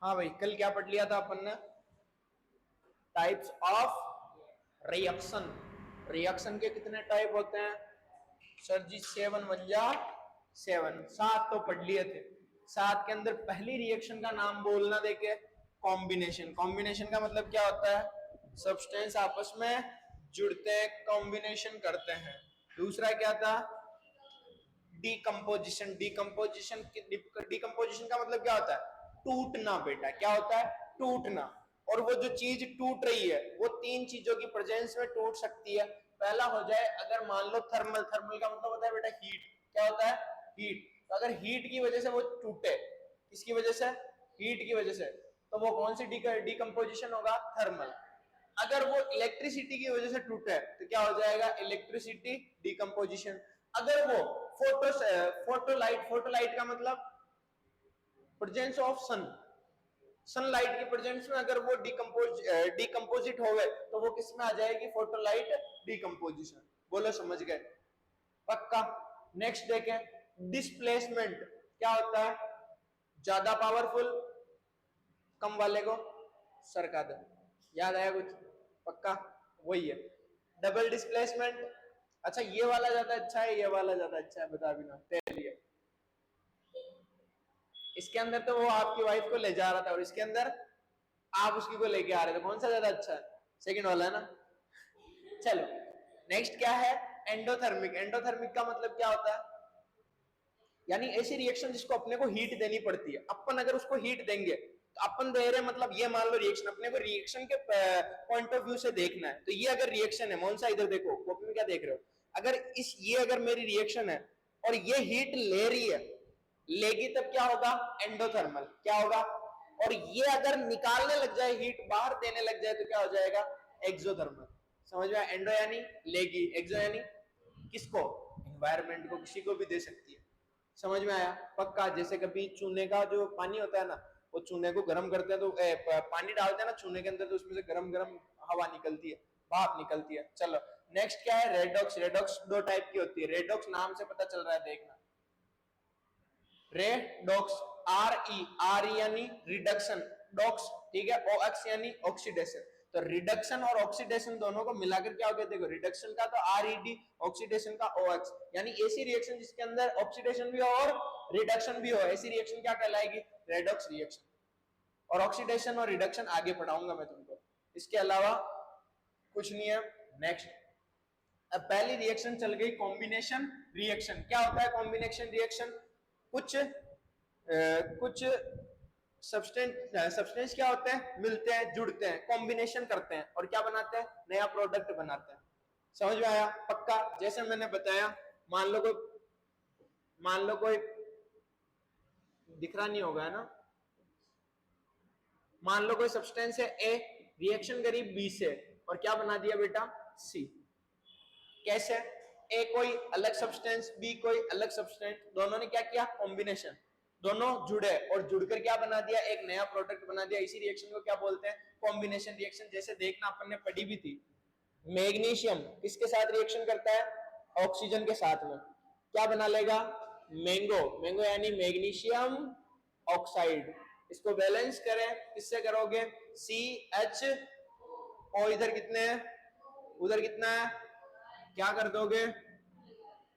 हाँ भाई, कल क्या पढ़ लिया था अपन ने? Types of reaction. रिएक्शन के कितने टाइप होते हैं सर जी? 7 7 तो पढ़ लिए थे। 7 के अंदर पहली रिएक्शन का नाम बोलना देखे, कॉम्बिनेशन। कॉम्बिनेशन का मतलब क्या होता है? सब्सटेंस आपस में जुड़ते हैं, कॉम्बिनेशन करते हैं। दूसरा क्या था? डीकम्पोजिशन। डीकम्पोजिशन का मतलब क्या होता है? टूटना बेटा। क्या होता है? टूटना। और वो जो चीज टूट रही है वो 3 चीजों की प्रेजेंस में टूट सकती है। पहला हो जाए अगर मान लो थर्मल। थर्मल का मतलब होता है बेटा हीट। क्या होता है? हीट। तो अगर हीट की वजह से वो टूटे, किसकी वजह से? हीट की वजह से, तो वो कौन सी डीकम्पोजिशन होगा? थर्मल। अगर वो इलेक्ट्रिसिटी की वजह से टूटे तो क्या हो जाएगा? Electricity decomposition. अगर वो फोटोलाइट का मतलब प्रेजेंस ऑफ सन। सनलाइट की प्रेजेंस में अगर वो डीकम्पोजिट होवे तो वो किस में आ जाएगी? फोटोलाइट डीकम्पोजिशन। बोलो समझ गए? पक्का। नेक्स्ट देखें, डिस्प्लेसमेंट। क्या होता है? ज्यादा पावरफुल कम वाले को सरका दे। याद आया कुछ? पक्का वही है डबल डिस्प्लेसमेंट। अच्छा, ये वाला ज्यादा अच्छा है, ये वाला ज्यादा अच्छा है? बता भी ना तेरे लिए। इसके अंदर तो वो आपकी वाइफ को ले जा रहा था और इसके अंदर आप उसकी को लेके आ रहे थे। कौन सा ज्यादा अच्छा है? सेकंड वाला है ना। चलो, नेक्स्ट क्या है? एंडोथर्मिक। एंडोथर्मिक का मतलब क्या होता है? यानी ऐसी रिएक्शन जिसको अपने को हीट देनी पड़ती है। अपन अगर उसको हीट देंगे तो अपन दे रहे मतलब ये मान लो रिएक्शन, अपने को रिएक्शन के पॉइंट ऑफ व्यू से देखना है। तो ये अगर रिएक्शन है, कौन सा? इधर देखो कॉपी में क्या देख रहे हो? अगर ये अगर मेरी रिएक्शन है और ये हीट ले रही है, लेगी, तब क्या होगा? एंडोथर्मल। क्या होगा? और ये अगर निकालने लग जाए, हीट बाहर देने लग जाए, तो क्या हो जाएगा? एक्सोथर्मल। समझ में? एंडो यानी लेगी, एक्सो यानी किसको? एनवायरमेंट को, किसी को भी दे सकती है। समझ में आया? पक्का। जैसे कभी चूने का जो पानी होता है ना, वो चूने को गर्म करते हैं तो पानी डालते हैं ना चूने के अंदर, तो उसमें से गरम गरम हवा निकलती है, भाप निकलती है। चलो, नेक्स्ट क्या है? रेडॉक्स। रेडॉक्स 2 टाइप की होती है। रेडॉक्स नाम से पता चल रहा है, देखना। रेडॉक्स, आर ई यानी रिडक्शन, डॉक्स ठीक है, ओ एक्स यानी ऑक्सीडेशन। तो रिडक्शन और ऑक्सीडेशन दोनों को मिलाकर क्या हो गया? देखो, रिडक्शन का तो आर ई डी, ऑक्सीडेशन का ओ एक्स। यानी ऐसी रिएक्शन जिसके अंदर ऑक्सीडेशन भी हो और रिडक्शन भी हो, ऐसी रिएक्शन क्या कहलाएगी? Redox reaction. और ऑक्सीडेशन और रिडक्शन आगे पढ़ाऊंगा मैं तुमको, इसके अलावा कुछ नहीं है। नेक्स्ट, अब पहली रिएक्शन चल गई कॉम्बिनेशन रिएक्शन। क्या होता है कॉम्बिनेशन रिएक्शन? कुछ सब्सटेंस क्या होते हैं? मिलते हैं, जुड़ते हैं, कॉम्बिनेशन करते हैं और क्या बनाते हैं? नया प्रोडक्ट बनाते हैं। समझ में आया? पक्का। जैसे मैंने बताया, मान लो कोई दिख रहा नहीं होगा है ना। मान लो कोई सब्सटेंस है ए, रिएक्शन करी बी से और क्या बना दिया बेटा? सी। कैसे? ए कोई अलग सब्सटेंस, बी कोई अलग सब्सटेंस, दोनों ने क्या किया? कॉम्बिनेशन। दोनों जुड़े और जुड़कर क्या बना दिया? एक नया प्रोडक्ट बना दिया। इसी रिएक्शन को क्या बोलते हैं? Combination reaction. जैसे देखना, अपन ने पढ़ी भी थी, मैग्नीशियम किसके साथ रिएक्शन करता है? ऑक्सीजन के साथ में। क्या बना लेगा? मैंगो। मैंगो यानी मैग्नीशियम ऑक्साइड। इसको बैलेंस करें, किससे करोगे? C H O. इधर कितने हैं? उधर कितना है? क्या कर दोगे?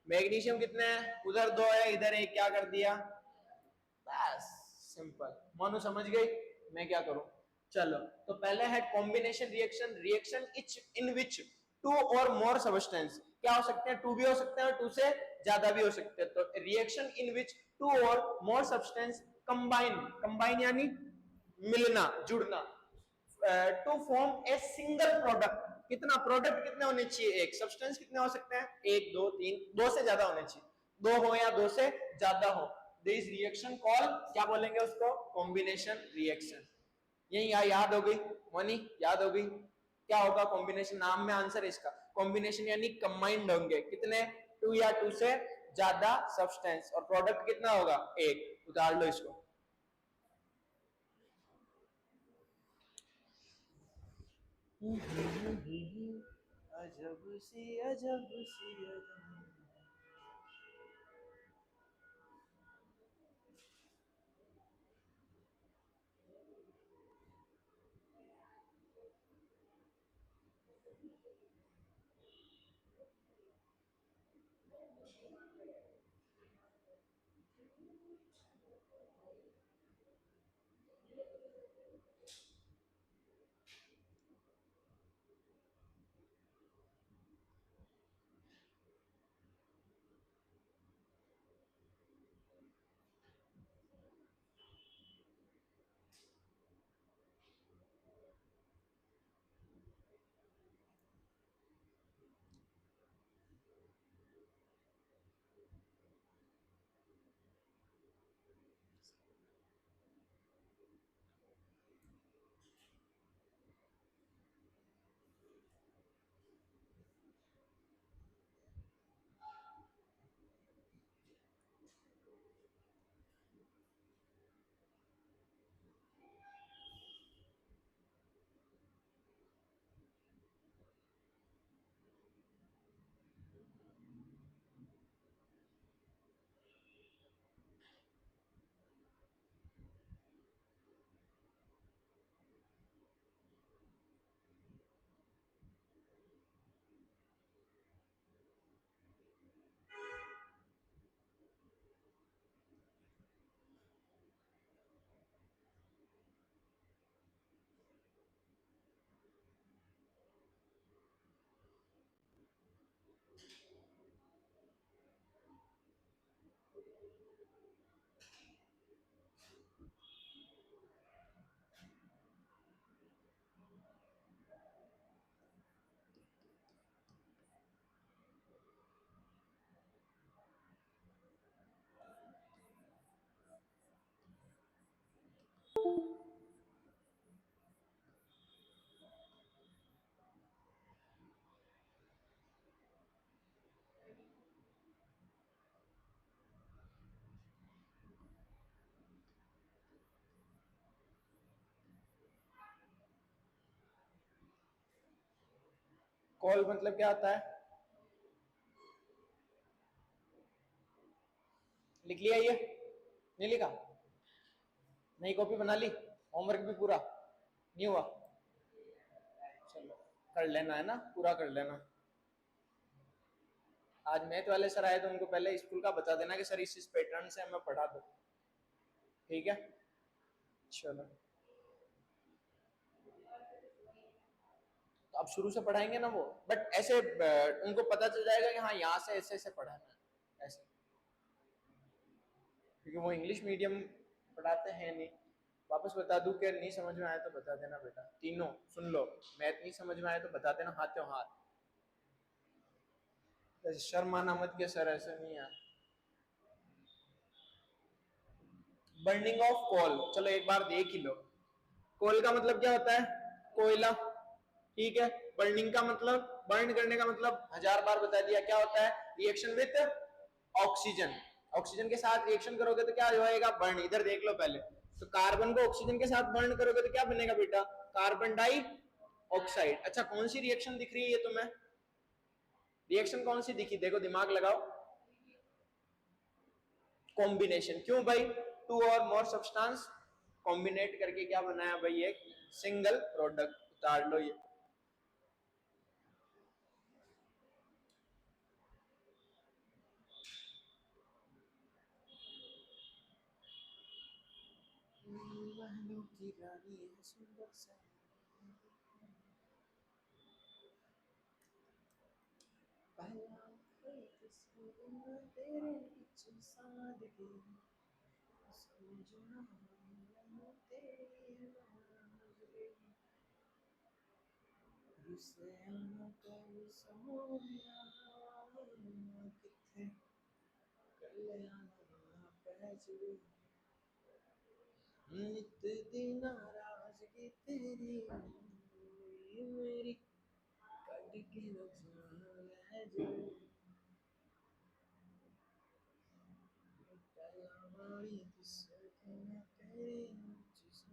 मैग्नीशियम कितने हैं? उधर 2 है, इधर 1, क्या कर दिया? बस सिंपल। मोनू समझ गई मैं क्या करूं? चलो, तो पहले है combination reaction. Reaction in which two और मोर सब्सटेंस। क्या हो सकते हैं? 2 भी हो सकते हैं और 2 से ज्यादा भी हो सकते हैं। तो रिएक्शन इन विच 2 और मोर सब्सटेंस कंबाइन। कंबाइन यानी मिलना, जुड़ना, to form a single product. कितना प्रोडक्ट? कितने होने चाहिए? एक। सब्सटेंस कितने हो सकते हैं? 1 2 3, 2 से ज्यादा होने चाहिए। 2 हो या 2 से ज्यादा हो, दिस रिएक्शन कॉल, क्या बोलेंगे उसको? Combination reaction. यही याद हो गई मनी? याद हो गई? क्या होगा कॉम्बिनेशन? नाम में आंसर है इसका। कॉम्बिनेशन यानी कंबाइंड होंगे कितने? 2 या 2 से ज्यादा सब्सटेंस, और प्रोडक्ट कितना होगा? 1। उतार लो इसको। अजब सी अजब सी अजब। कॉल मतलब क्या होता है? लिख लिया ये? नहीं लिखा? नई कॉपी बना ली? होमवर्क भी पूरा नहीं हुआ? चलो कर लेना, है ना, पूरा कर लेना। आज मैथ वाले सर आए तो उनको पहले स्कूल का बता देना कि सर इस पैटर्न से हमें पढ़ा दो, ठीक है? चलो तो अब शुरू से पढ़ाएंगे ना वो, बट ऐसे उनको पता चल जाएगा कि हाँ यहाँ से ऐसे ऐसे पढ़ाना है ऐसे, क्योंकि वो इंग्लिश मीडियम पढ़ाते हैं नहीं। वापस बता दूं कि नहीं समझ में आया तो बता देना बेटा, तीनों सुन लो। मैथ नहीं समझ में आया तो बता देना हाथों हाथ, शर्माना मत के सर ऐसे नहीं है। बर्निंग ऑफ कोल, चलो एक बार देख ही लो। कोल का मतलब क्या होता है? कोयला, ठीक है। बर्निंग का मतलब, बर्न करने का मतलब 1000 बार बता दिया, क्या होता है? Reaction with oxygen. ऑक्सीजन के साथ रिएक्शन करोगे तो क्या होएगा? बर्न। इधर देख लो पहले, तो कार्बन को ऑक्सीजन के साथ बर्न करोगे तो क्या बनेगा बेटा? Carbon dioxide. अच्छा कौन सी रिएक्शन दिख रही है ये तुम्हें? रिएक्शन कौन सी दिखी? देखो दिमाग लगाओ। कॉम्बिनेशन। क्यों भाई? टू और मोर सब्सटेंस कॉम्बिनेट करके क्या बनाया भाई? एक सिंगल प्रोडक्ट। उतार लो ये। महलों की रानी है सुंदर सा, पहला तेरे पीछे सादगी, उसको जुड़ा तेरी रुसे आना कल सोनिया, किथे कले आना पैजू, नित दी नाराजगी तेरी मेरी कट के न जाए जो, पहला वाली तुझसे मैं तेरी जिस्म।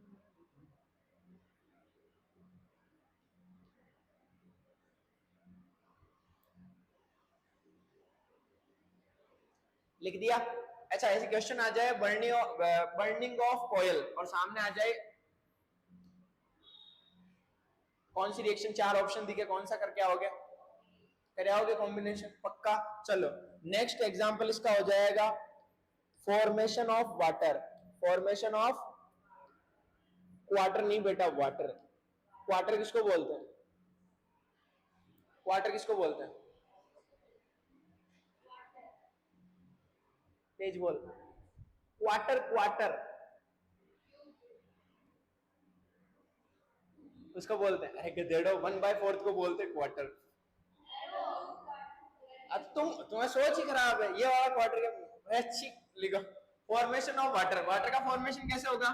लिख दिया? अच्छा ऐसे क्वेश्चन आ जाए बर्निंग ऑफ कॉयल और सामने आ जाए कौन सी रिएक्शन, चार ऑप्शन दिखे, कौन सा करके आओगे? कराओगे कॉम्बिनेशन पक्का। चलो नेक्स्ट एग्जांपल इसका हो जाएगा formation of water, formation of quarter नहीं बेटा वाटर। क्वार्टर किसको बोलते हैं, क्वार्टर किसको बोलते हैं, तेज बोल। क्वार्टर, क्वार्टर उसको बोलते हैं, अरे गधेड़ो 1/4 को बोलते हैं क्वार्टर। अब तुम्हें सोच ही खराब है, ये वाला क्वार्टर के अच्छी लिखो। फॉर्मेशन ऑफ वाटर, वाटर का फॉर्मेशन कैसे होगा,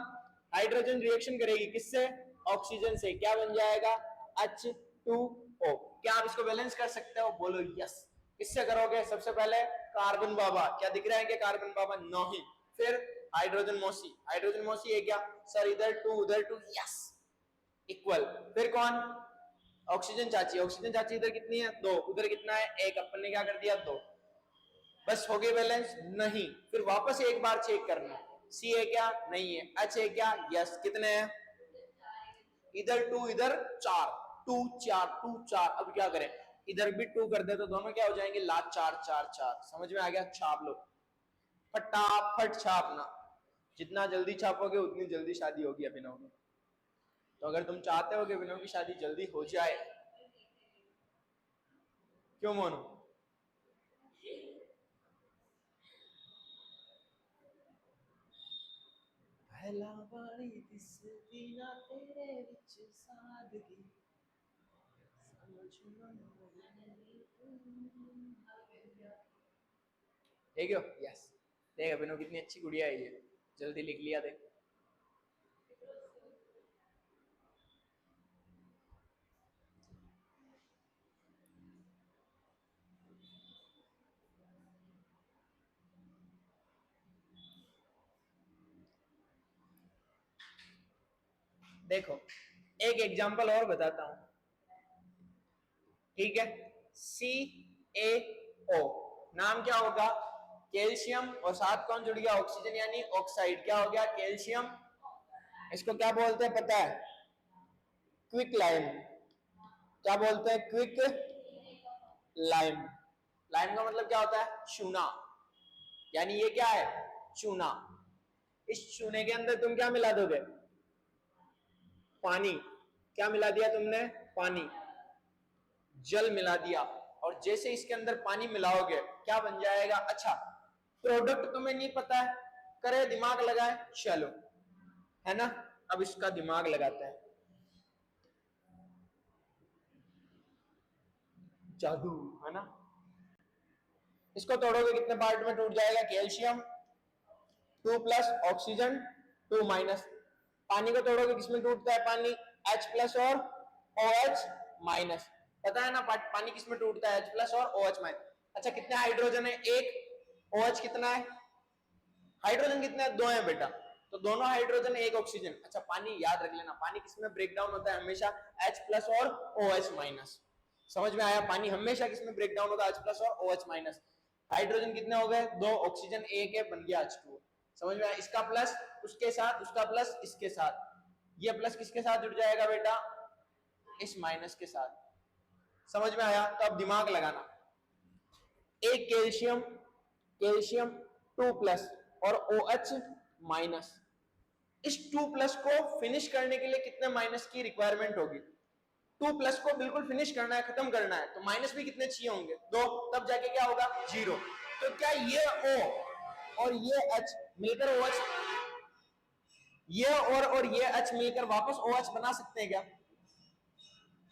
हाइड्रोजन रिएक्शन करेगी किससे, ऑक्सीजन से, क्या बन जाएगा H2O। क्या आप इसको बैलेंस कर सकते हो, बोलो यस। किससे करोगे, सबसे पहले कार्बन बाबा, क्या दिख रहा है कि कार्बन बाबा, नहीं। फिर हाइड्रोजन मौसी, हाइड्रोजन मौसी है क्या सर, इधर 2 उधर 2, यस इक्वल। फिर कौन, ऑक्सीजन चाची, ऑक्सीजन चाची इधर कितनी है 2, उधर कितना है 1, अपन ने क्या कर दिया 2, बस हो गई बैलेंस, नहीं। फिर वापस एक बार चेक करना, सी है क्या, नहीं है, एच है क्या, यस, कितने हैं, इधर 2 इधर 4, 2 4 2 4। अब क्या करें, इधर भी 2 कर दे तो दोनों क्या हो जाएंगे, लात 4 4 4। समझ में आ गया, छाप लो, फटाफट छापना, जितना जल्दी छापोगे उतनी जल्दी शादी होगी अभिनव में। तो अगर तुम चाहते हो कि अभिनव की शादी जल्दी हो जाए, क्यों मोनू, पहला बारी दिसदी ना तेरे विच सादगी, ठीक हो, यस। देख अभिनव कितनी अच्छी गुड़िया है ये, जल्दी लिख लिया देख। देखो एक एग्जांपल और बताता हूं, ठीक है। CaO नाम क्या होगा, कैल्शियम, और साथ कौन जुड़ गया, ऑक्सीजन यानी ऑक्साइड, क्या हो गया कैल्शियम। इसको क्या बोलते हैं पता है, क्विक लाइम, क्या बोलते हैं, क्विक लाइम। लाइम का मतलब क्या होता है, चूना, यानी ये क्या है चूना। इस चूने के अंदर तुम क्या मिला दोगे, पानी, क्या मिला दिया तुमने, पानी, जल मिला दिया, और जैसे इसके अंदर पानी मिलाओगे क्या बन जाएगा, अच्छा प्रोडक्ट तुम्हें नहीं पता है, करे दिमाग लगाए, चलो है ना। अब इसका दिमाग लगाते हैं, जादू है ना। इसको तोड़ोगे कितने पार्ट में टूट जाएगा, कैल्शियम 2 प्लस, ऑक्सीजन 2 माइनस। पानी को तोड़ोगे किसमें टूटता है पानी, H प्लस और OH माइनस। पता है ना पानी किसमें टूटता है, H प्लस और OH माइनस। अच्छा कितने हाइड्रोजन है, एक, OH कितना है, हाइड्रोजन कितने हैं, 2 है बेटा, तो दोनों हाइड्रोजन एक ऑक्सीजन। अच्छा पानी याद रख लेना, पानी किसमें ब्रेक डाउन होता है, हमेशा H प्लस और OH माइनस। समझ में आया, पानी हमेशा किसमें ब्रेक डाउन होता है, H प्लस और OH माइनस। हाइड्रोजन कितने हो गए, 2, ऑक्सीजन 1 है, बन गया H2। समझ में आया, इसका प्लस उसके साथ, उसका प्लस इसके साथ, ये प्लस किसके साथ जुड़ जाएगा बेटा, इस माइनस के साथ। समझ में आया, तो अब दिमाग लगाना, एक कैल्शियम, कैल्शियम 2 प्लस और OH माइनस, इस 2 प्लस को फिनिश करने के लिए कितने माइनस की रिक्वायरमेंट होगी, 2 प्लस को बिल्कुल फिनिश करना है, खत्म करना है, तो माइनस भी कितने चाहिए होंगे, 2, तब जाके क्या होगा 0। तो क्या ये O और ये H मिलकर OH, ये और ये H मिलकर वापस OH बना सकते हैं क्या,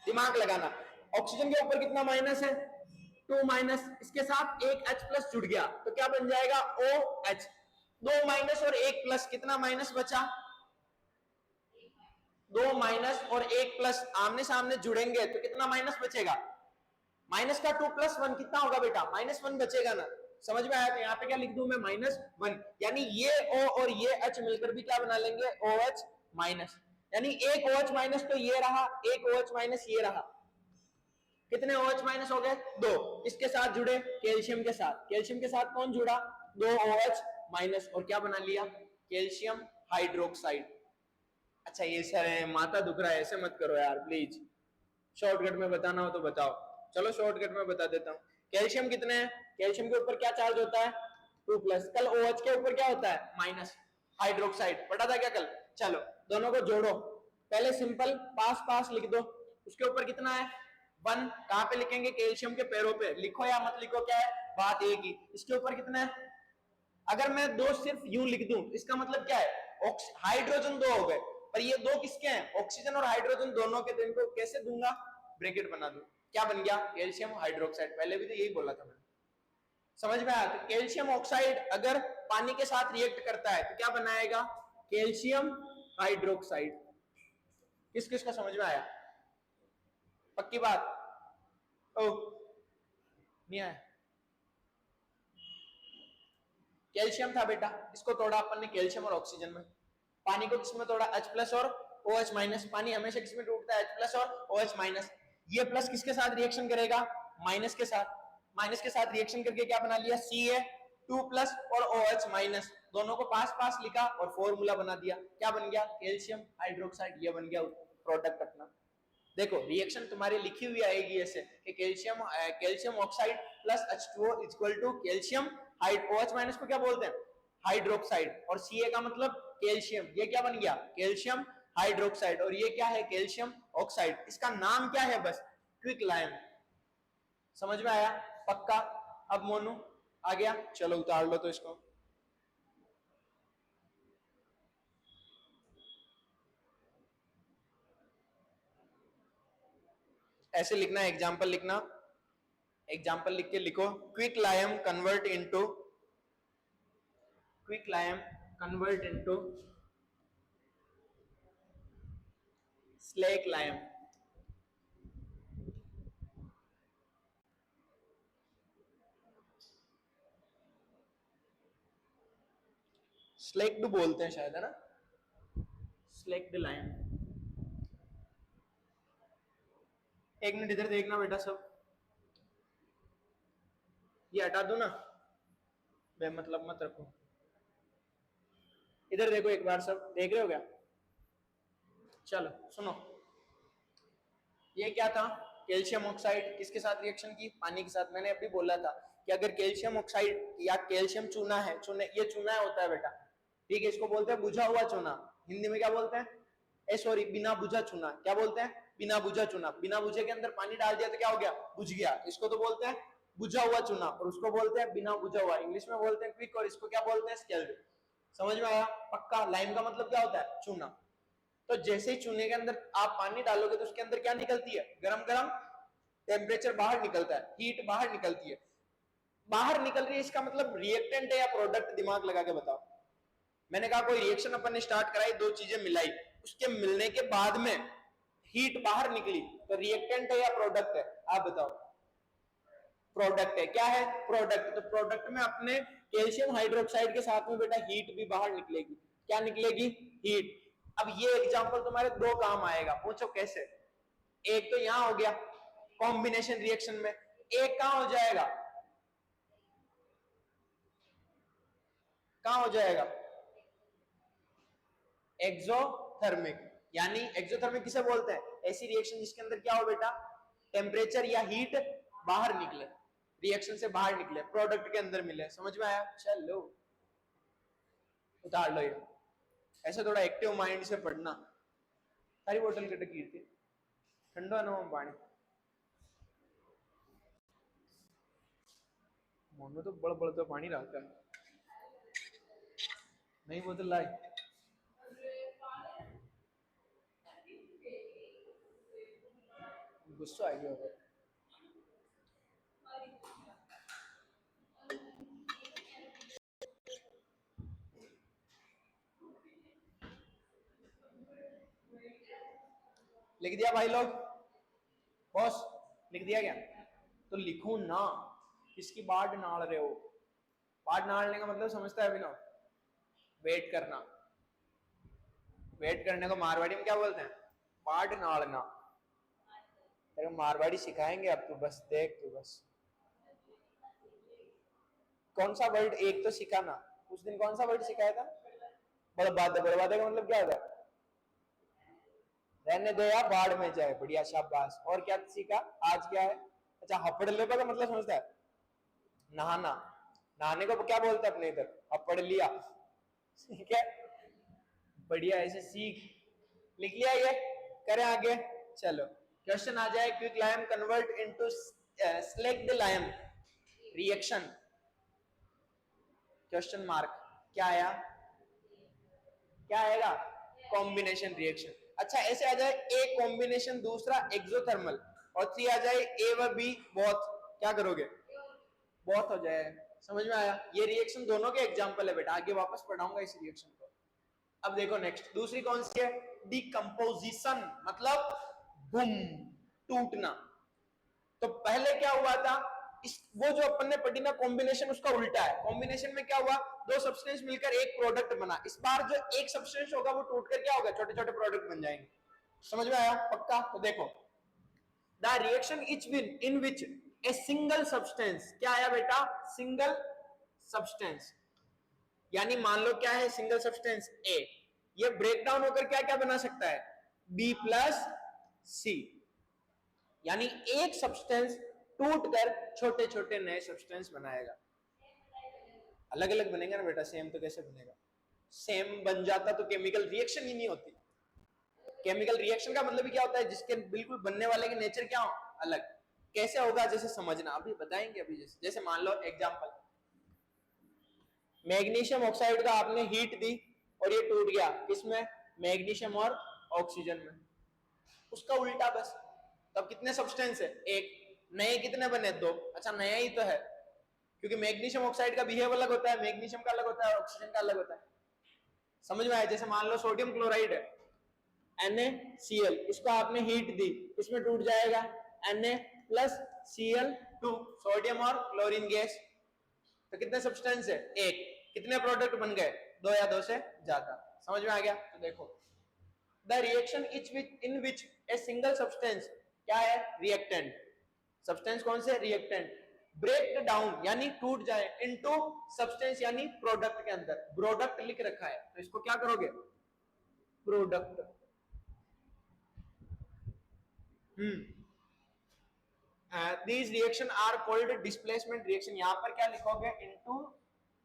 दिमाग लगाना। ऑक्सीजन के ऊपर कितना माइनस है, 2 माइनस, इसके साथ एक H प्लस जुड़ गया तो क्या बन जाएगा OH। 2 माइनस और 1 प्लस, कितना माइनस बचा, 2 माइनस और 1 प्लस आमने सामने जुड़ेंगे तो कितना माइनस बचेगा, माइनस का 2 प्लस 1 कितना होगा बेटा, -1 बचेगा ना। समझ में आया, तो यहाँ पे क्या लिख दूं मैं, -1, यानी ये O और ये H मिलकर भी क्या बना लेंगे, OH माइनस, यानी एक OH माइनस तो ये रहा, एक OH माइनस ये रहा, कितने OH माइनस हो गए, 2। इसके साथ जुड़े, कैल्शियम के साथ, कैल्शियम के साथ कौन जुड़ा, 2 OH माइनस, और क्या बना लिया, कैल्शियम हाइड्रोक्साइड। अच्छा ये सर माथा दुख रहा है, ऐसे मत करो यार प्लीज, शॉर्टकट में बताना हो तो बताओ। चलो शॉर्टकट में बता देता हूँ। कैल्शियम कितने हैं, कैल्शियम के ऊपर क्या चार्ज होता है 2+, कल OH के ऊपर क्या होता है माइनस, हाइड्रोक्साइड पढ़ा था क्या कल। चलो दोनों को जोड़ो, पहले सिंपल पास पास लिख दो, उसके ऊपर कितना है 1, कहां पे लिखेंगे कैल्शियम के पैरों पे, लिखो या मत लिखो क्या है बात एक ही। इसके ऊपर कितना है, अगर मैं दो सिर्फ यूं लिख दूं इसका मतलब क्या है हाइड्रोजन दो हो गए, पर ये दो किसके हैं ऑक्सीजन और हाइड्रोजन दोनों के, तो इनको कैसे दूंगा ब्रैकेट बना दूं, क्या बन गया कैल्शियम हाइड्रोक्साइड, पहले भी तो यही बोला था मैंने, समझ में आया। तो कैल्शियम ऑक्साइड अगर पानी के साथ रिएक्ट करता है तो क्या बनाएगा कैल्शियम हाइड्रोक्साइड। किस किस का समझ में आया, पक्की बात, ओ नहीं आया, कैल्शियम था बेटा, इसको तोड़ा अपन ने कैल्शियम और ऑक्सीजन में, पानी को किसमें तोड़ा H+ और OH-, पानी हमेशा किसमें टूटता है H+ और OH-, ये प्लस किसके साथ रिएक्शन करेगा माइनस के साथ, माइनस के साथ रिएक्शन करके क्या बना लिया Ca2+ और OH-, दोनों को पास पास लिखा और फॉर्मूला बना दिया, क्या बन गया कैल्शियम हाइड्रोक्साइड, ये बन गया प्रोडक्ट अपना। देखो रिएक्शन तुम्हारी लिखी हुई आएगी ऐसे कि calcium oxide plus H2O equal to calcium OH- को क्या बोलते हैं हाइड्रोक्साइड, और Ca का मतलब कैल्शियम, ये क्या बन गया कैल्शियम हाइड्रोक्साइड, और ये क्या है कैल्शियम ऑक्साइड, इसका नाम क्या है बस क्विक लाइम। समझ में आया पक्का। अब मोनू आ गया, चलो उतार लो तो इसको, ऐसे लिखना है एग्जाम्पल लिखना, एग्जाम्पल लिख के लिखो quick lime convert into slack lime. Slaked बोलते हैं शायद, है ना, स्लेक्ड लाइम। एक मिनट इधर देखना बेटा सब, ये हटा दो ना, बेमतलब मत रखो, इधर देखो एक बार सब, देख रहे हो क्या, चलो सुनो, ये क्या था कैल्शियम ऑक्साइड किसके साथ रिएक्शन की पानी के साथ, मैंने अभी बोला था कि अगर कैल्शियम ऑक्साइड या कैल्शियम चूना है, चूने ये चूना होता है बेटा, ठीक है, इसको बोलते हैं बुझा हुआ चूना, हिंदी में क्या बोलते हैं सॉरी बिना बुझा चूना, क्या बोलते हैं बिना बुझा चूना, बिना बुझे के अंदर पानी डाल दिया तो क्या हो गया बुझ गया, इसको तो बोलते हैं बुझा हुआ चूना, और उसको बोलते हैं बिना बुझा हुआ, इंग्लिश में बोलते हैं क्विक, और इसको क्या बोलते हैं स्केल्ड। समझ में आया पक्का। लाइम का मतलब क्या होता है चूना, तो जैसे ही चूने के अंदर आप पानी डालोगे तो उसके अंदर क्या निकलती है गरम गरम टेम्परेचर बाहर निकलता है, हीट बाहर निकलती है, बाहर निकल रही है इसका मतलब रिएक्टेंट है या प्रोडक्ट, दिमाग लगा के बताओ। मैंने कहा कोई रिएक्शन अपन ने स्टार्ट कराई, दो चीजें मिलाई, उसके मिलने के बाद में हीट बाहर निकली, तो रिएक्टेंट है या प्रोडक्ट है, आप बताओ। प्रोडक्ट है, क्या है प्रोडक्ट, तो प्रोडक्ट में अपने कैल्शियम हाइड्रोक्साइड के साथ में बेटा हीट भी बाहर निकलेगी, क्या निकलेगी हीट। अब ये एग्जांपल तुम्हारे दो काम आएगा, पूछो कैसे, एक तो यहां हो गया कॉम्बिनेशन रिएक्शन में, एक कहां हो जाएगा, कहां हो जाएगा एक्सोथर्मिक, यानी एक्सोथर्मिक किसे बोलते हैं ऐसी रिएक्शन जिसके अंदर क्या हो बेटा टेम्परेचर या हीट बाहर निकले, रिएक्शन से बाहर निकले प्रोडक्ट के अंदर मिले। समझ में आया, चलो उतार लो ये, ऐसे थोड़ा एक्टिव माइंड से पढ़ना। सारी बोतल के टकी थी ठंडा ना पानी, मन में तो बड़ बड़ तो पानी रहता है, नहीं बोतल लाई, गुस्सा आ गया होगा। लिख दिया भाई लोग, बॉस लिख दिया क्या, तो लिखो ना, किसकी बाट नाल रहे हो, बाट नालने का मतलब समझता है अभिनव, वेट करना, वेट करने को मारवाड़ी में क्या बोलते हैं बाट नालना, तेरे मारवाड़ी सिखाएंगे अब, तू बस देख, तू बस कौन सा वर्ड एक तो सिखाना, उस दिन कौन सा वर्ड सिखाया था बर्बाद, बर्बाद का मतलब क्या होता है रहने दो या बाढ़ में जाए, बढ़िया शाबाश, और क्या सीखा आज क्या है अच्छा, हपड़ लेबा का मतलब समझता है? नहाना। नहाने को क्या बोलते हैं अपने इधर? हपड़ लिया। ठीक है, बढ़िया, ऐसे सीख। लिख लिया ये? करें आगे? चलो, क्वेश्चन आ जाए, quick lime convert into select the lime reaction, question mark. क्या आया? क्या आएगा? Combination reaction. अच्छा, ऐसे आ जाए ए कॉम्बिनेशन, दूसरा एक्सोथर्मल, और 3 आ जाए ए व बी बोथ, क्या करोगे? बोथ हो जाए। समझ में आया? ये रिएक्शन दोनों के एग्जांपल है बेटा, आगे वापस पढ़ाऊंगा इस रिएक्शन को। अब देखो नेक्स्ट, दूसरी कौन सी है? डिकम्पोजिशन, मतलब बूम, टूटना। तो पहले क्या हुआ था, इस वो जो अपन ने पढ़ी ना कॉम्बिनेशन, उसका उल्टा है। कॉम्बिनेशन में क्या हुआ, दो सब्सटेंस मिलकर एक प्रोडक्ट बना। इस बार जो एक सब्सटेंस होगा वो टूटकर क्या होगा, छोटे छोटे प्रोडक्ट बन जाएंगे। समझ में आया? पक्का? तो देखो, the reaction in which a single substance, क्या आया बेटा? सिंगल सब्सटेंस, यानी मान लो क्या है, सिंगल सब्सटेंस ए, ये ब्रेक डाउन होकर क्या क्या बना सकता है? बी प्लस सी, यानी एक सब्सटेंस टूटकर छोटे छोटे नए सब्सटेंस बनाएगा। अलग अलग बनेगा ना बेटा, सेम तो कैसे बनेगा? सेम बन जाता तो केमिकल रिएक्शन ही नहीं होती। केमिकल रिएक्शन का मतलब क्या होता है, जिसके बिल्कुल बनने वाले के नेचर क्या हो, अलग। कैसे होगा जैसे समझना, अभी बताएंगे। अभी जैसे मान लो एग्जांपल, मैग्नीशियम ऑक्साइड का आपने हीट दी और ये टूट गया, किसमें? मैग्नीशियम और ऑक्सीजन में। उसका उल्टा बस, तब कितने सब्सटेंस है? एक। नए कितने बने? दो। अच्छा, नया ही तो है, क्योंकि मैग्नीशियम ऑक्साइड का बिहेव अलग होता है, मैग्नीशियम का अलग होता है, ऑक्सीजन का अलग होता है। समझ में आया? जैसे मान लो सोडियम क्लोराइड है, NaCl, इसको आपने हीट दी, इसमें टूट जाएगा Na प्लस Cl2, सोडियम और क्लोरीन गैस। तो कितने सब्सटेंस है? एक। कितने प्रोडक्ट बन गए? दो या दो से ज्यादा। समझ में आ गया? तो देखो, the reaction in which a single substance, क्या है? रिएक्टेंट। सब्सटेंस कौन से? रिएक्टेंट। ब्रेक डाउन यानी टूट जाए, इनटू सब्सटेंस यानी प्रोडक्ट के अंदर। प्रोडक्ट लिख रखा है तो इसको क्या करोगे? Product. These reaction are called displacement reaction. यहां पर क्या लिखोगे? इनटू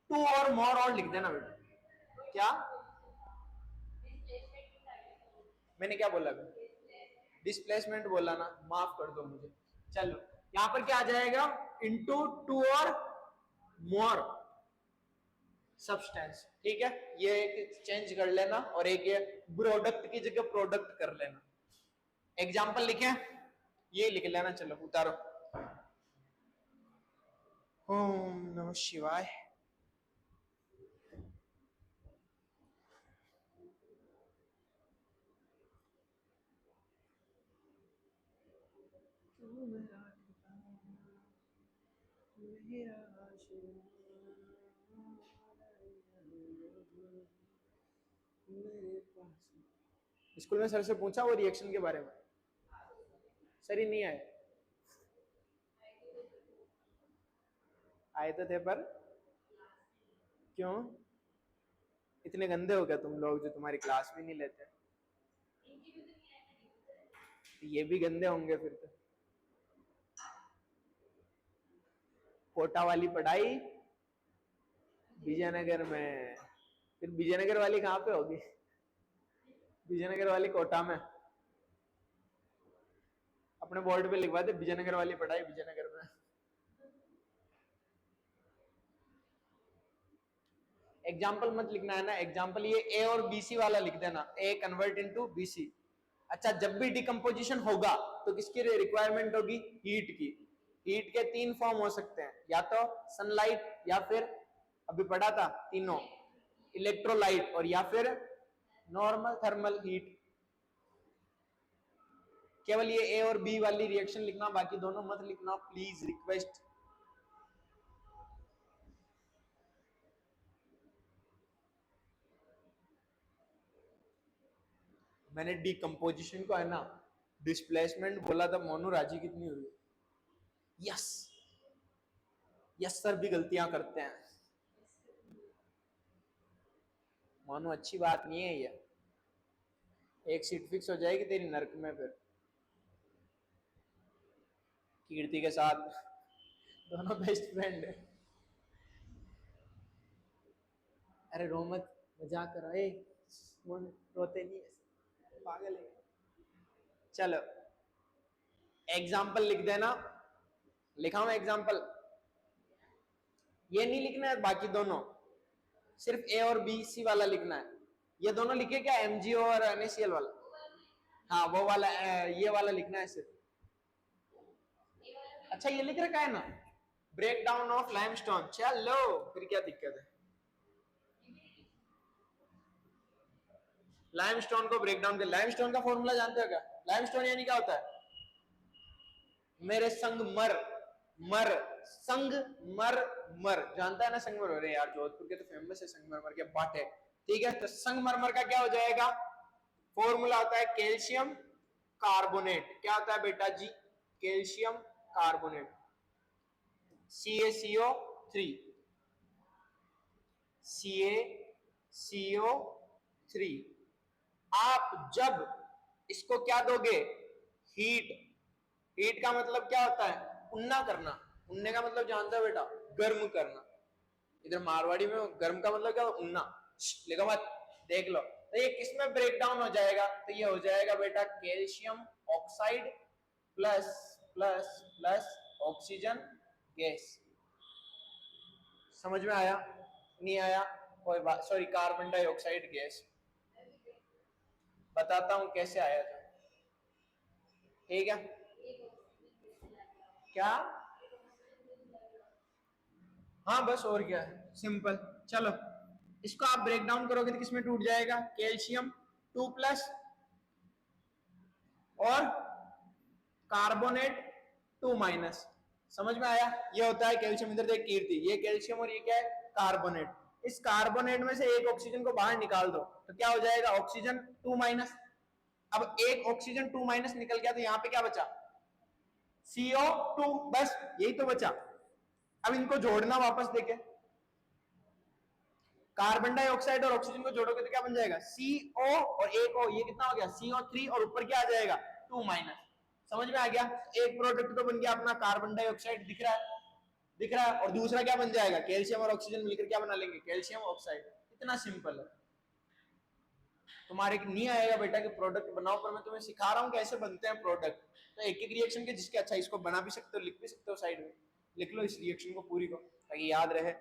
टू और मोर, और लिख देना बेटा। क्या मैंने क्या बोला? डिस्प्लेसमेंट बोला ना, माफ कर दो मुझे। चलो, यहां पर क्या आ जाएगा? इनटू टू और मोर सब्सटेंस। ठीक है, ये एक चेंज कर लेना, और एक ये प्रोडक्ट की जगह प्रोडक्ट कर लेना। एग्जाम्पल लिखे, ये लिख लेना। चलो उतारो। ओम नमः शिवाय। स्कूल में सर से पूछा वो रिएक्शन के बारे में? सर ही नहीं आए? आए तो थे पर क्यों? इतने गंदे हो गया तुम लोग जो तुम्हारी क्लास भी नहीं लेते? तो ये भी गंदे होंगे फिर तो। कोटा वाली पढ़ाई विजयनगर में, फिर विजयनगर वाली कहाँ पे होगी? विजयनगर वाली कोटा में। अपने बोर्ड पे लिखवा दे, विजयनगर वाली पढ़ाई विजयनगर में। एग्जाम्पल मत लिखना है ना, एग्जाम्पल ये ए और बीसी वाला लिख देना, ए कन्वर्ट इनटू बीसी। अच्छा, जब भी डिकम्पोजिशन होगा तो किसकी रिक्वायरमेंट होगी? हीट की। हीट के 3 फॉर्म हो सकते हैं, या तो सनलाइट, या फिर अभी पढ़ा था तीनों, इलेक्ट्रोलाइट, और या फिर नॉर्मल थर्मल हीट। केवल ये ए और बी वाली रिएक्शन लिखना, बाकी दोनों मत लिखना प्लीज, रिक्वेस्ट। मैंने डिकम्पोजिशन को है ना डिस्प्लेसमेंट बोला था, मोनू राजी कितनी हुई? यस, यस सर भी गलतियां करते हैं। मोनू अच्छी बात नहीं है ये, एक सीट फिक्स हो जाएगी तेरी नर्क में फिर। कीर्ति के साथ दोनों बेस्ट फ्रेंड है। अरे रो मत, मजाक करो, ए रोते नहीं है, पागल है। चलो एग्जाम्पल लिख देना, लिखा हूं एग्जाम्पल, ये नहीं लिखना है बाकी दोनों, सिर्फ ए और बी सी वाला लिखना है। ये दोनों लिखे क्या, एमजीओ और एनएसीएल वाला, हाँ वो वाला, ये वाला लिखना है सिर्फ। अच्छा ये लिख रखा है ना, ब्रेक डाउन ऑफ लाइमस्टोन, चलो फिर क्या दिक्कत है। लाइमस्टोन को ब्रेक डाउन कर, लाइमस्टोन का फॉर्मूला जानते हो क्या? लाइमस्टोन यानी क्या होता है, मेरे संग मर, मर संग मर मर, जानता है ना संगमर? अरे यार जोधपुर के तो फेमस है संगमरमर के बाटे, ठीक है। तो संगमरमर का क्या हो जाएगा, फॉर्मूला होता है कैल्शियम कार्बोनेट, क्या होता है बेटा जी, कैल्शियम कार्बोनेट, CaCO3, CaCO3। आप जब इसको क्या दोगे, हीट, हीट का मतलब क्या होता है, उन्ना करना, उन्ने का मतलब जानता है बेटा, गर्म करना। इधर मारवाड़ी में गर्म का मतलब क्या, उन्ना, लिखो मत, देख लो। तो ये किसमें ब्रेक डाउन हो जाएगा, तो ये हो जाएगा बेटा calcium oxide plus plus plus oxygen gas. समझ में आया, नहीं आया कोई बात, सॉरी कार्बन डाइऑक्साइड गैस, बताता हूं कैसे आया था, ठीक है। क्या, हाँ बस और क्या है, सिंपल। चलो इसको आप ब्रेक डाउन करोगे तो किसमें टूट जाएगा, कैल्शियम 2+ और कार्बोनेट 2-। समझ में आया, ये होता है कैल्शियम, इधर देख कीर्ति, ये कैल्शियम और ये क्या है, कार्बोनेट। इस कार्बोनेट में से एक ऑक्सीजन को बाहर निकाल दो तो क्या हो जाएगा, ऑक्सीजन 2-। अब एक ऑक्सीजन 2- निकल गया तो यहाँ पे क्या बचा, CO2, बस यही तो बचा। अब इनको जोड़ना वापस देखें, कार्बन डाइऑक्साइड और ऑक्सीजन को जोड़ोगे तो क्या बन जाएगा, CO और एक O, ये कितना हो गया, CO3, और ऊपर क्या आ जाएगा, 2-। समझ में आ गया, एक प्रोडक्ट तो बन गया अपना कार्बन डाइऑक्साइड, दिख रहा है, दिख रहा है, और दूसरा क्या बन जाएगा, कैल्शियम और ऑक्सीजन मिलकर क्या बना लेंगे, कैल्शियम ऑक्साइड। इतना सिंपल है। तुम्हारे नहीं आएगा बेटा कि प्रोडक्ट बनाओ, पर मैं तुम्हें सिखा रहा हूँ कैसे बनते हैं प्रोडक्ट। तो एक एक रिएक्शन के जिसके, अच्छा इसको बना भी सकते हो, लिख भी सकते हो, साइड में लिख लो इस रिएक्शन को पूरी को, ताकि याद रहे।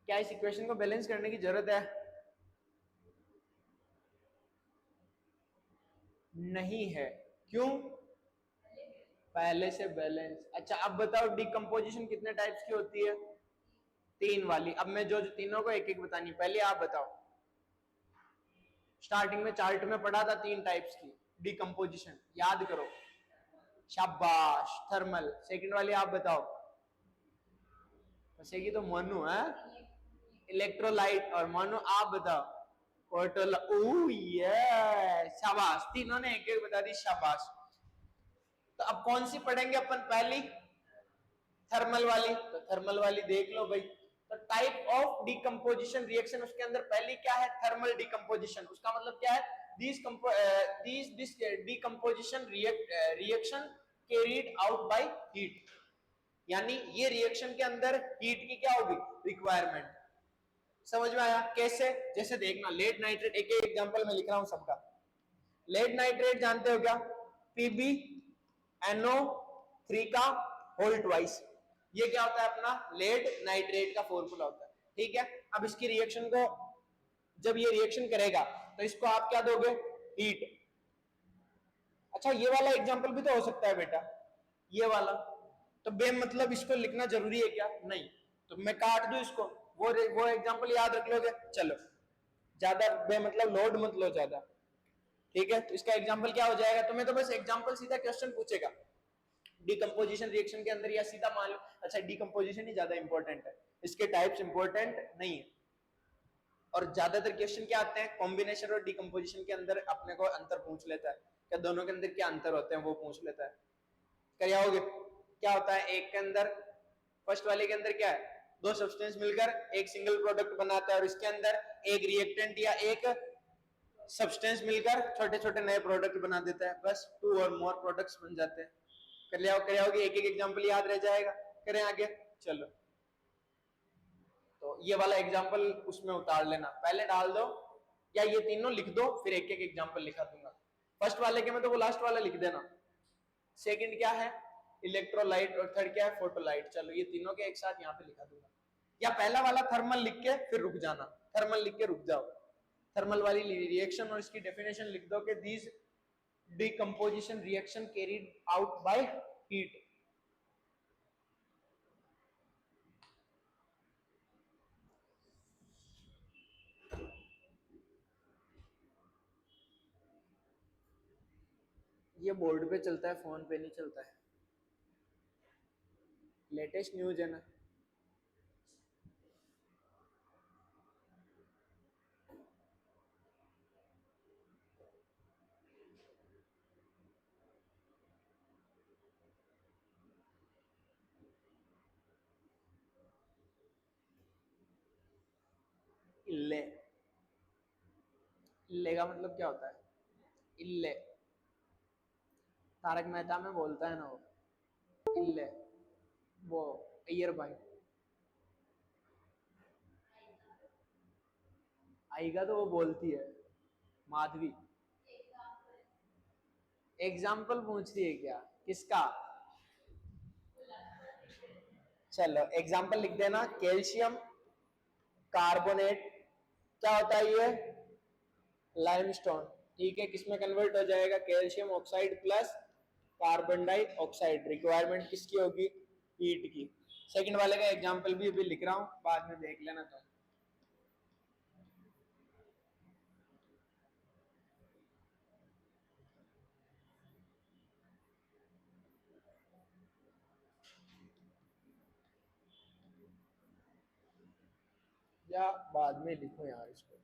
क्या इस इक्वेशन को बैलेंस करने की जरूरत है, नहीं है, क्यों, पहले से बैलेंस। अच्छा अब बताओ डिकम्पोजिशन कितने टाइप्स की होती है, 3 वाली। अब मैं जो तीनों को एक एक बतानी, पहले आप बताओ। स्टार्टिंग में चार्ट में पढ़ा था 3 टाइप्स की डिकम्पोजिशन, याद करो, शाबाश। थर्मल, सेकंड वाली आप बताओ, फंसेगी तो मनु है, इलेक्ट्रोलाइट, और मनु आप बताओ, कोटोला, ओह ये शाबाश, तीनों ने एक एक बता दी, शाबाश। तो अब कौन सी पढ़ेंगे अपन, पहली थर्मल वाली, तो थर्मल वाली देख लो भाई। तो टाइप ऑफ डिकम्पोजिशन रिएक्शन, उसके अंदर पहली क्या है, थर्मल डिकम्पोजिशन। उसका मतलब क्या है, this decomposition reaction carried out by heat, यानी ये रिएक्शन के अंदर हीट की क्या होगी, रिक्वायरमेंट। समझ में आया कैसे, जैसे देखना, लेड नाइट्रेट, एक एक एग्जांपल में लिख रहा हूं सबका। लेड नाइट्रेट जानते हो क्या, PbNO3 का होल ट्वाइस, ये क्या होता है अपना लेड नाइट्रेट का फॉर्मूला होता है, ठीक है। अब इसकी रिएक्शन को, जब ये रिएक्शन करेगा तो इसको आप क्या दोगे, हीट। अच्छा ये वाला एग्जांपल भी तो हो सकता है बेटा, ये वाला, तो बे मतलब इसको लिखना जरूरी है क्या, नहीं। तो मैं काट दूं इसको, वो एग्जांपल याद रख लोगे, चलो ज्यादा मतलब लोड मत लो ज्यादा, ठीक है। तो इसका एग्जांपल क्या हो जाएगा, तुम्हें तो बस एग्जांपल सीधा क्वेश्चन पूछेगा डिकम्पोजिशन रिएक्शन के अंदर, या सीधा मान लो, अच्छा डिकम्पोजिशन ही ज्यादा इंपॉर्टेंट है, इसके टाइप्स इंपॉर्टेंट नहीं है। और ज्यादातर क्वेश्चन क्या आते हैं, कॉम्बिनेशन और डिकम्पोजिशन के अंदर अपने को अंतर पूछ लेता है, क्या दोनों के अंदर क्या अंतर होते हैं वो पूछ लेता है। क्या होगे, क्या होता है एक के अंदर, फर्स्ट वाले के अंदर क्या है, दो सब्सटेंस मिलकर एक सिंगल प्रोडक्ट बनाता है, और इसके अंदर एक रिएक्टेंट या एक सब्सटेंस मिलकर छोटे छोटे नए प्रोडक्ट बना देता है, बस 2 और मोर प्रोडक्ट्स बन जाते हैं। कर लिया होगी, एक एक एग्जांपल याद रह जाएगा। करें आगे, चलो तो ये वाला एग्जांपल उसमें उतार लेना, पहले डाल दो या ये तीनों लिख दो, फिर एक एक एग्जांपल लिखा दूंगा। फर्स्ट वाले के में तो वो लास्ट वाला लिख देना। सेकंड क्या है, इलेक्ट्रोलाइट, और थर्ड क्या है, फोटोलाइट। चलो ये तीनों के एक साथ यहाँ पे लिखा दूंगा, या पहला वाला थर्मल लिख के फिर रुक जाना, थर्मल लिख के रुक जाओ, थर्मल वाली रिएक्शन और इसकी डेफिनेशन लिख दो कि this decomposition reaction carried out by heat. ये बोर्ड पे चलता है, फोन पे नहीं चलता है, लेटेस्ट न्यूज है ना। इल्ले, इल्ले का मतलब क्या होता है, इल्ले, तारक मेहता में बोलता है ना वो इल्ले, वो ईयर बाइट। आएगा तो वो बोलती है, माधवी। एग्जाम्पल पूछ रही है क्या, किसका, चलो एग्जाम्पल लिख देना, कैल्शियम कार्बोनेट, क्या होता है ये, लाइमस्टोन, ठीक है। किसमें कन्वर्ट हो जाएगा, calcium oxide plus carbon dioxide, requirement किसकी होगी, हीट की। सेकंड वाले का एग्जांपल भी अभी लिख रहा हूं, बाद में देख लेना तुम। या बाद में लिखो यार इसको,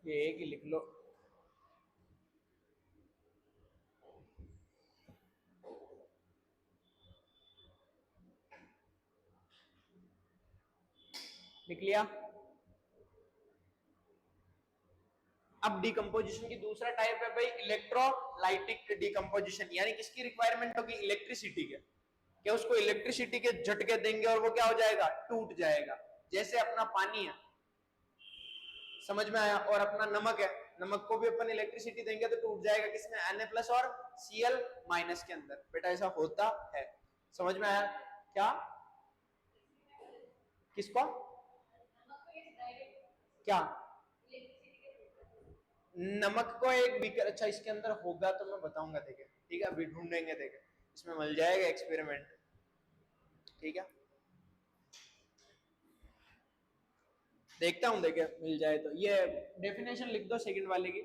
ये एक ही लिख लो। लिख लिया। अब डिकम्पोजिशन की दूसरा टाइप है भाई इलेक्ट्रोलाइटिक डिकम्पोजिशन, यानी किसकी रिक्वायरमेंट होगी, इलेक्ट्रिसिटी के, क्या उसको इलेक्ट्रिसिटी के झटके देंगे और वो क्या हो जाएगा, टूट जाएगा। जैसे अपना पानी है, समझ में आया, और अपना नमक है, नमक को भी अपन इलेक्ट्रिसिटी देंगे तो टूट जाएगा, किसमें, Na+ और Cl- के अंदर, बेटा ऐसा होता है। समझ में आया क्या, किसको, क्या, नमक को एक बीकर, अच्छा इसके अंदर होगा तो मैं बताऊंगा, देखे ठीक है, अभी ढूंढेंगे, देखे इसमें मिल जाएगा एक्सपेरिमेंट, ठीक है, देखता हूं, देखे मिल जाए तो। ये डेफिनेशन लिख दो सेकंड वाले की,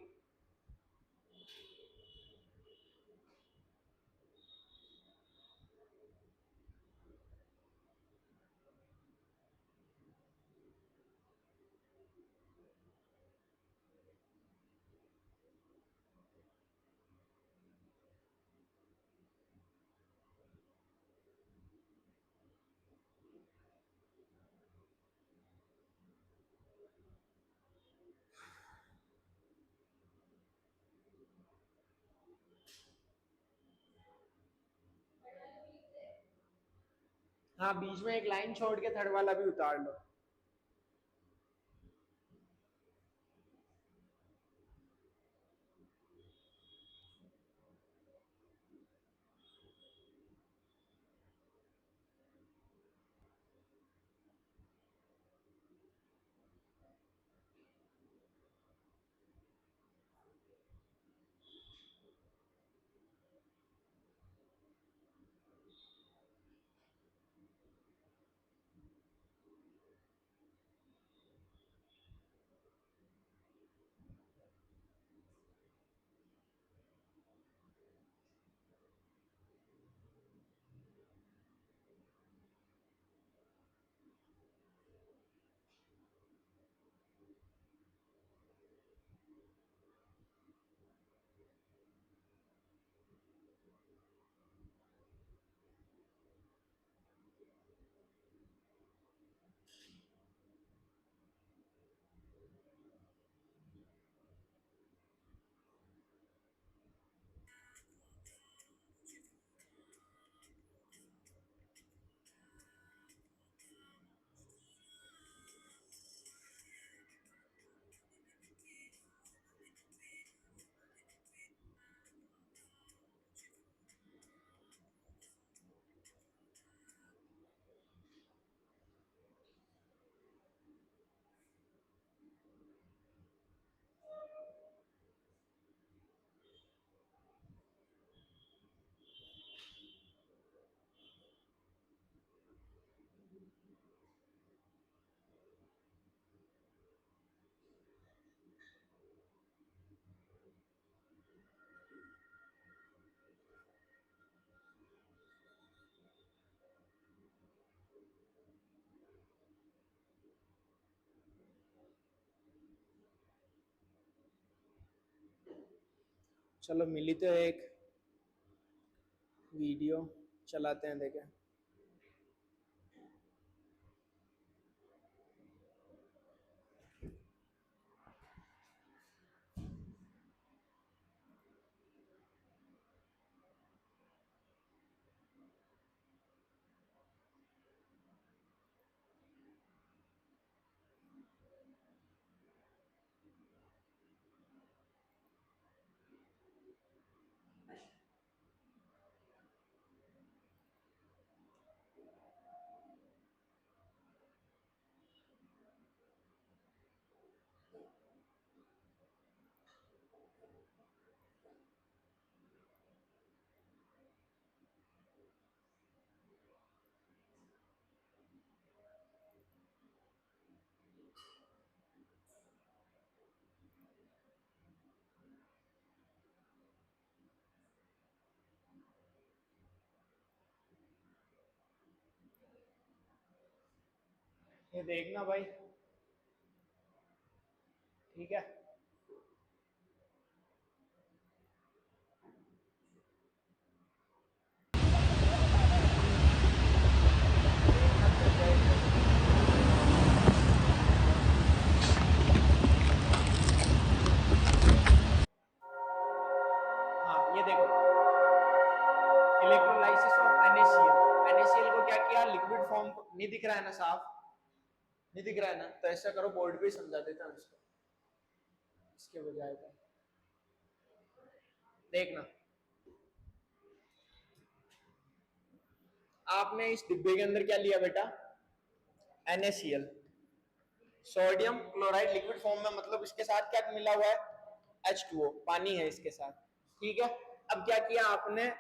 हाँ बीच में एक लाइन छोड़ के थर्ड वाला भी उतार लो। चलो मिली तो एक वीडियो, चलाते हैं देखें। ये देखना भाई, ठीक है। हाँ ये देखो, इलेक्ट्रोलाइसिस ऑफ NaCl। NaCl को क्या किया, लिक्विड फॉर्म, नहीं दिख रहा है ना साफ, नहीं दिख रहा है ना, तो ऐसा करो बोर्ड पे समझा देता हूँ इसको, इसके बजाय तो देखना। आपने इस डिब्बे के अंदर क्या लिया बेटा, NaCl, sodium chloride liquid form में, मतलब इसके साथ क्या मिला हुआ है, H2O, पानी है इसके साथ, ठीक है। अब क्या किया आपने,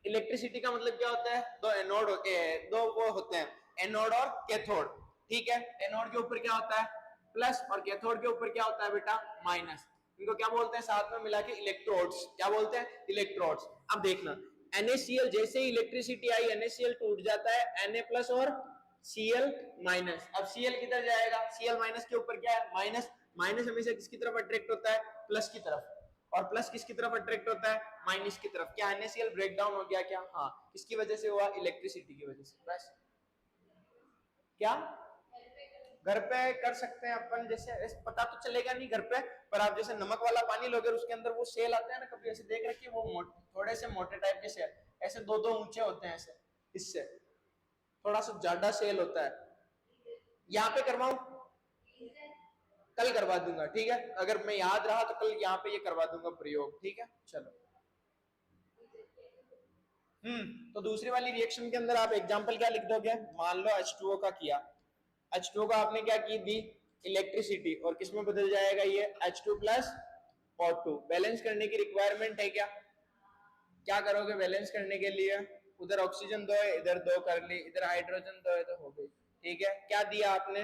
इलेक्ट्रिसिटी का मतलब क्या होता है, दो एनोड होते हैं, दो वो होते हैं, एनोड और कैथोड, ठीक है। एनोड के ऊपर क्या होता है प्लस, और कैथोड के ऊपर क्या होता है बेटा माइनस। इनको क्या बोलते हैं साथ में मिला के, इलेक्ट्रोड्स। क्या बोलते हैं, इलेक्ट्रोड्स। अब देखना, NaCl जैसे ही इलेक्ट्रिसिटी आई, NaCl टूट जाता है, Na प्लस और Cl माइनस। अब Cl किधर जाएगा, Cl माइनस के ऊपर क्या है माइनस, माइनस हमेशा किसकी तरफ अट्रैक्ट होता है, प्लस की तरफ, और प्लस किसकी तरफ अट्रैक्ट होता है, माइनस की तरफ। क्या NaCl ब्रेक डाउन हो गया क्या, हाँ, किसकी वजह से हुआ, इलेक्ट्रिसिटी की वजह से, बस। क्या घर पे कर सकते हैं अपन, जैसे पता तो चलेगा नहीं घर पे, पर आप जैसे नमक वाला पानी लोगे उसके अंदर वो सेल आते हैं ना, कभी ऐसे देख रखिए, वो थोड़े से मोटे टाइप के सेल, ऐसे दो दो ऊंचे होते हैं ऐसे, इससे थोड़ा सा ज्यादा सेल होता है। यहाँ पे करवाऊं, कल करवा दूंगा, ठीक है, अगर मैं याद रहा तो कल यहाँ पे ये करवा दूंगा प्रयोग, ठीक है। चलो, तो दूसरी वाली रिएक्शन के अंदर आप एग्जांपल क्या लिख दोगे, मान लो H2O का किया, H2O का आपने क्या की दी, इलेक्ट्रिसिटी, और किस में बदल जाएगा ये, H2 प्लस O2। बैलेंस करने की रिक्वायरमेंट है क्या, क्या करोगे बैलेंस करने के लिए, उधर ऑक्सीजन दो है, इधर दो कर ली, इधर हाइड्रोजन दो है, तो हो गई, ठीक है। क्या दिया आपने,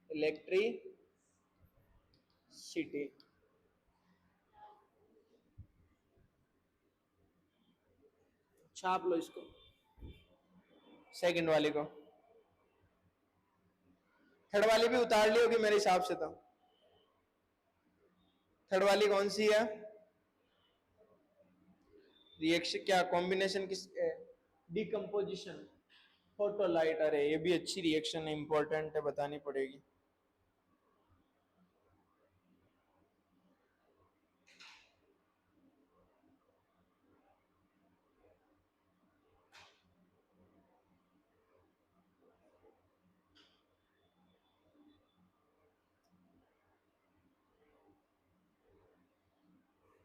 इलेक्ट्रिसिटी। छाप लो इसको, सेकंड वाली को, थर्ड वाली भी उतार ली होगी मेरे हिसाब से, तो थर्ड वाली कौन सी है, रिएक्शन क्या कॉम्बिनेशन किस, डिकम्पोजिशन, फोटोलाइट। अरे ये भी अच्छी रिएक्शन है, इंपॉर्टेंट है, बतानी पड़ेगी।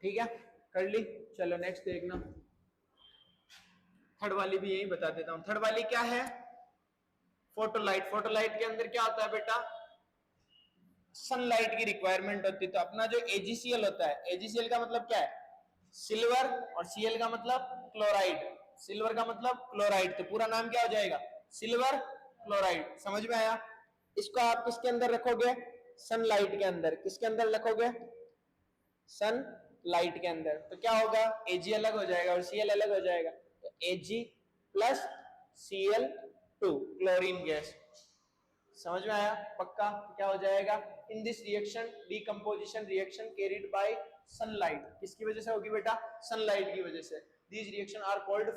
ठीक है, कर ली। चलो नेक्स्ट देखना, थर्ड वाली भी यही बता देता हूं। थर्ड वाली क्या है, फोटोलाइट। फोटोलाइट के अंदर क्या होता है बेटा, सनलाइट की रिक्वायरमेंट होती है। तो अपना जो AgCl होता है, AgCl का मतलब क्या है, सिल्वर, और Cl का मतलब क्लोराइड, सिल्वर का मतलब क्लोराइड, तो पूरा नाम क्या हो जाएगा, सिल्वर क्लोराइड। समझ में आया। इसको आप किसके अंदर रखोगे, सनलाइट के अंदर। किसके अंदर रखोगे, सन लाइट के अंदर। तो क्या होगा, Ag अलग हो जाएगा और Cl अलग हो जाएगा, तो Ag plus Cl2, chlorine gas. समझ में आया, पक्का। क्या हो जाएगा, in this reaction, decomposition reaction carried by sunlight. किसकी वजह से होगी बेटा? सनलाइट की वजह से। These reaction are called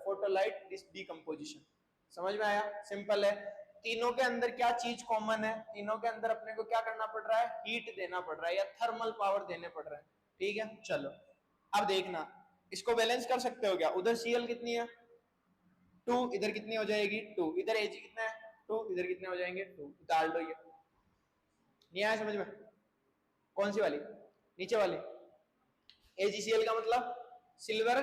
photolytic decomposition. समझ में आया? सिंपल है। तीनों के अंदर क्या चीज कॉमन है? तीनों के अंदर अपने को क्या करना पड़ रहा है? हीट देना पड़ रहा है या थर्मल पावर देने पड़ रहा है। ठीक है, चलो अब देखना, इसको बैलेंस कर सकते हो क्या? उधर Cl कितनी है? 2, इधर कितनी हो जाएगी? 2, इधर Ag कितना है? 2, इधर कितने हो जाएंगे? 2। डाल दो। ये नहीं आया समझ में? कौन सी वाली? नीचे वाली। AgCl का मतलब सिल्वर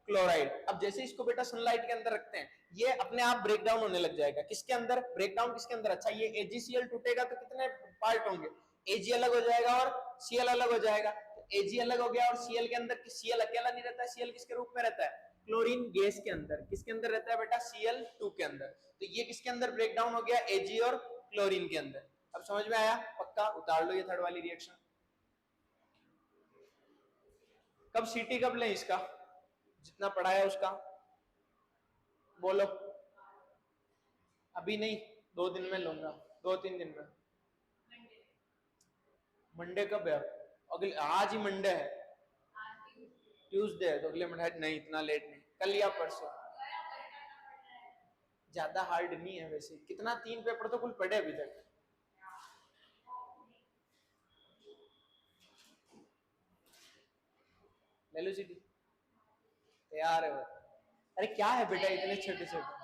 क्लोराइड। अब जैसे इसको बेटा सनलाइट के अंदर रखते हैं, ये अपने आप ब्रेक डाउन होने लग जाएगा। किसके अंदर ब्रेक डाउन? किसके अंदर? अच्छा, ये AgCl टूटेगा तो कितने पार्ट होंगे? Ag अलग हो जाएगा और Cl अलग हो जाएगा। तो Ag अलग हो गया और Cl के अंदर Cl अकेला नहीं रहता है। Cl किसके रूप में रहता है? क्लोरीन गैस के अंदर। किसके अंदर रहता है बेटा? Cl2 के अंदर। तो ये किसके अंदर ब्रेक डाउन हो गया? Ag और क्लोरीन के अंदर। अब समझ में आया? पक्का उतार लो ये थर्ड वाली रिएक्शन। कब सीटी कब लें इसका? जितना पढ़ा है उसका बोलो। अभी नहीं, 2 दिन में लूंगा, 2-3 दिन में। मंडे कब है? अगले, आज ही मंडे है, ट्यूसडे है, तो अगले मंडे नहीं, इतना लेट नहीं, कल या परसों। ज्यादा हार्ड नहीं है वैसे। कितना? 3 पेपर तो कुल पढ़े अभी तक। ले लो सीटी, तैयार है वो। अरे क्या है बेटा इतने छोटे छोटे?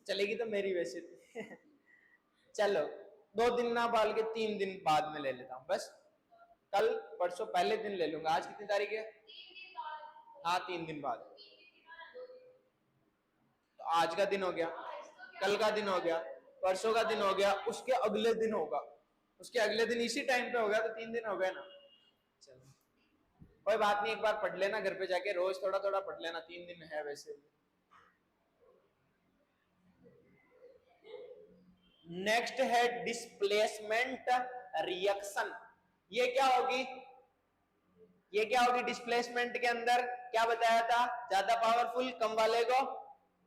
चलेगी तो मेरी वैसे। चलो 2 दिन ना बाल के 3 दिन बाद में ले लेता हूँ बस। कल परसों पहले दिन ले लूंगा। आज कितनी तारीख है? हाँ 3 दिन बाद। तो आज का दिन हो गया, कल का दिन हो गया, परसों का दिन हो गया, उसके अगले दिन होगा, उसके अगले दिन इसी टाइम पे हो गया, तो 3 दिन हो गए ना। चलो कोई बात नहीं, एक बार पढ़ लेना घर पे जाके, रोज थोड़ा थोड़ा पढ़ लेना, 3 दिन है वैसे। नेक्स्ट है डिस्प्लेसमेंट रिएक्शन। ये क्या होगी? ये क्या होगी? डिस्प्लेसमेंट के अंदर क्या बताया था? ज्यादा पावरफुल कम वाले को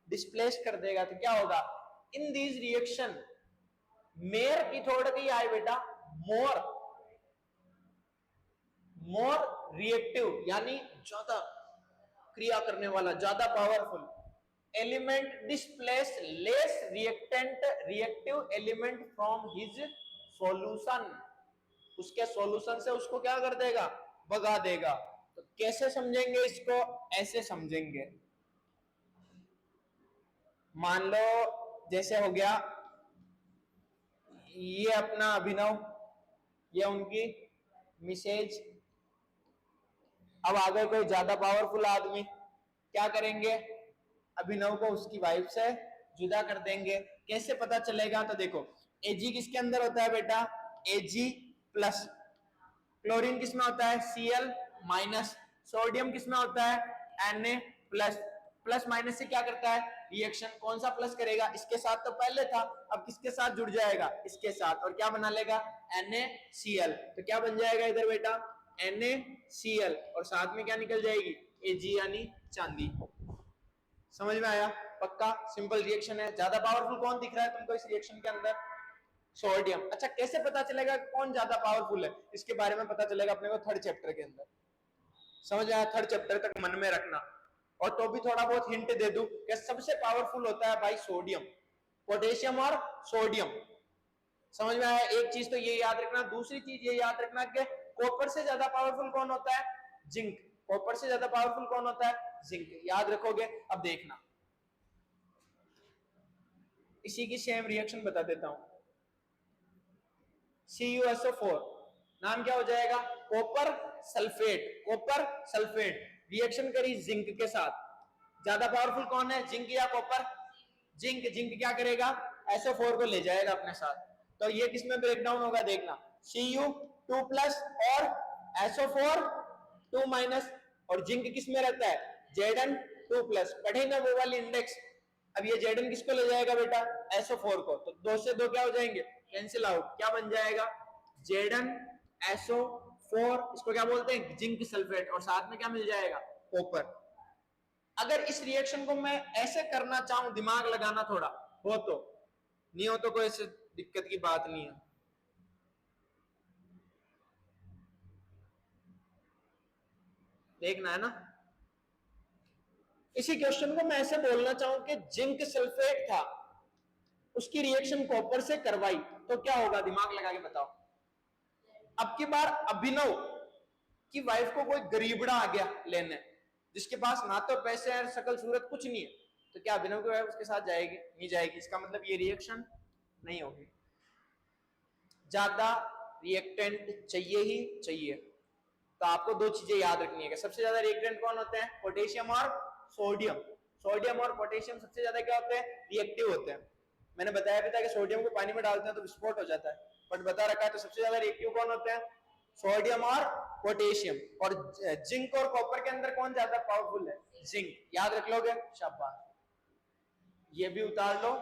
डिस्प्लेस कर देगा। तो क्या होगा? इन दीज रिएक्शन मेयर की थोड़ा की आए बेटा, मोर रिएक्टिव, यानी ज्यादा क्रिया करने वाला, ज्यादा powerful element displace less reactant reactive element from his solution. उसके सॉल्यूशन से उसको क्या कर देगा? भगा देगा। तो कैसे समझेंगे इसको? ऐसे समझेंगे, मान लो जैसे हो गया ये अपना अभिनव, ये उनकी मिसेज। अब आ गए कोई ज्यादा पावरफुल आदमी, क्या करेंगे? अभिनव को उसकी वाइफ से जुदा कर देंगे। कैसे पता चलेगा? तो देखो Ag किसके अंदर होता है बेटा? Ag plus. क्लोरीन किसमें होता है? Cl minus. सोडियम किसमें होता है? Na plus. प्लस माइनस से क्या करता है? रिएक्शन। कौन सा प्लस करेगा? इसके साथ तो पहले था, अब किसके साथ जुड़ जाएगा? इसके साथ, और क्या बना लेगा? NaCl। तो क्या बन जाएगा इधर बेटा? NaCl, और साथ में क्या निकल जाएगी? Ag यानी चांदी। समझ में आया? पक्का सिंपल रिएक्शन है। ज्यादा पावरफुल कौन दिख रहा है तुमको इस रिएक्शन के अंदर? सोडियम। अच्छा कैसे पता चलेगा कौन ज्यादा पावरफुल है? इसके बारे में पता चलेगा अपने को थर्ड चैप्टर के अंदर। समझ आया? थर्ड चैप्टर तक मन में रखना। और तो भी थोड़ा बहुत हिंट दे दूं कि सबसे पावरफुल होता है भाई सोडियम, पोटेशियम और सोडियम। समझ में आया? एक चीज तो ये याद रखना। दूसरी चीज ये याद रखना कि कॉपर से ज्यादा पावरफुल कौन होता है? जिंक। कॉपर से ज्यादा पावरफुल कौन होता है? जिंक। याद रखोगे? अब देखना, इसी की सेम रिएक्शन बता देता हूं। CuSO4 नाम क्या हो जाएगा? Copper sulphate. Copper sulphate reaction करी जिंक के साथ। ज्यादा पावरफुल कौन है? जिंक या कॉपर? जिंक। जिंक क्या करेगा? SO4 को ले जाएगा अपने साथ। तो ये किसमें ब्रेक डाउन होगा? देखना, Cu2 प्लस और SO4 2 माइनस, और जिंक किसमें रहता है? Zn2 plus. पढ़े ना वो वाली इंडेक्स? अब ये Zn किसको ले जाएगा बेटा? SO4 को। तो 2 से 2 क्या हो जाएंगे? Cancel out. क्या बन जाएगा? ZnSO4। इसको क्या बोलते हैं? Zinc sulphate. और साथ में क्या मिल जाएगा? कॉपर। अगर इस रिएक्शन को मैं ऐसे करना चाहूं, दिमाग लगाना थोड़ा हो तो, नहीं हो तो कोई ऐसे दिक्कत की बात नहीं है। देखना है ना। इसी क्वेश्चन को मैं ऐसे बोलना चाहूं कि जिंक सल्फेट था, उसकी रिएक्शन कॉपर से करवाई, तो क्या होगा, दिमाग लगा के बताओ। अब की बार अभिनव की वाइफ को कोई गरीबड़ा आ गया लेने, जिसके पास ना तो पैसे है, शकल सूरत कुछ नहीं है, तो क्या अभिनव की वाइफ उसके साथ जाएगी? नहीं जाएगी। इसका मतलब ये रिएक्शन नहीं होगी। ज्यादा रिएक्टेंट चाहिए ही चाहिए। तो आपको दो चीजें याद रखनी है। सबसे ज्यादा रिएक्टेंट कौन होते हैं? पोटेशियम और सोडियम। सोडियम और पोटेशियम सबसे ज्यादा क्या होते हैं? रिएक्टिव होते हैं। मैंने बताया भी था कि सोडियम को पानी में डालते हैं तो विस्फोट हो जाता है, बट बता रखा है तो सबसे ज्यादा रिएक्टिव कौन होते हैं? सोडियम और पोटेशियम। और जिंक और कॉपर के अंदर कौन ज्यादा पावरफुल है? जिंक। याद रख लोगे? शाबाश। ये भी उतार लो।